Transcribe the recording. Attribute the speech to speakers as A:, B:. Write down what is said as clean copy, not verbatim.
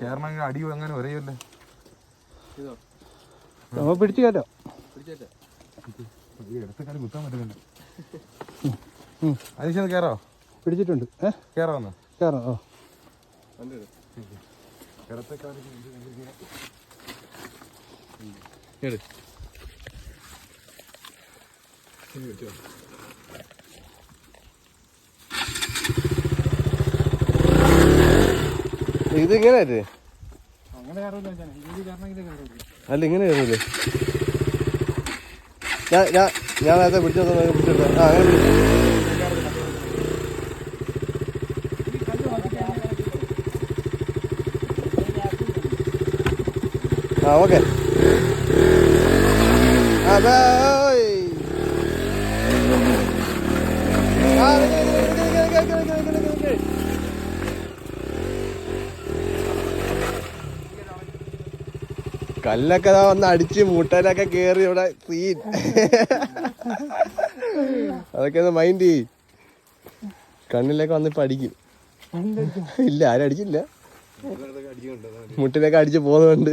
A: കേരള അടി അങ്ങനെ ഒരേയല്ലേ
B: പിടിച്ചു കേട്ടോ
A: എടുത്തക്കാലം കുത്താൻ പറ്റുന്നില്ല. അതിശയം കേറാവോ?
B: പിടിച്ചിട്ടുണ്ട്.
A: കേറാന്ന്
B: കേറാം.
C: ഇതിങ്ങനെ അല്ല ഇങ്ങനെ കയറൂലേ? ഞാൻ നേരത്തെ പിടിച്ചെടുത്ത അങ്ങനെ ഓക്കെ. കല്ലൊക്കെ വന്ന് അടിച്ച് മുട്ടയിലൊക്കെ കേറി ഇവിടെ സീൻ. അതൊക്കെ ഒന്ന് മൈൻഡ് ചെയ്യും. കണ്ണിലൊക്കെ വന്നിപ്പോ അടിക്കും. ഇല്ല, ആരും അടിച്ചില്ല. മുട്ടിലൊക്കെ അടിച്ച് പോകുന്നുണ്ട്.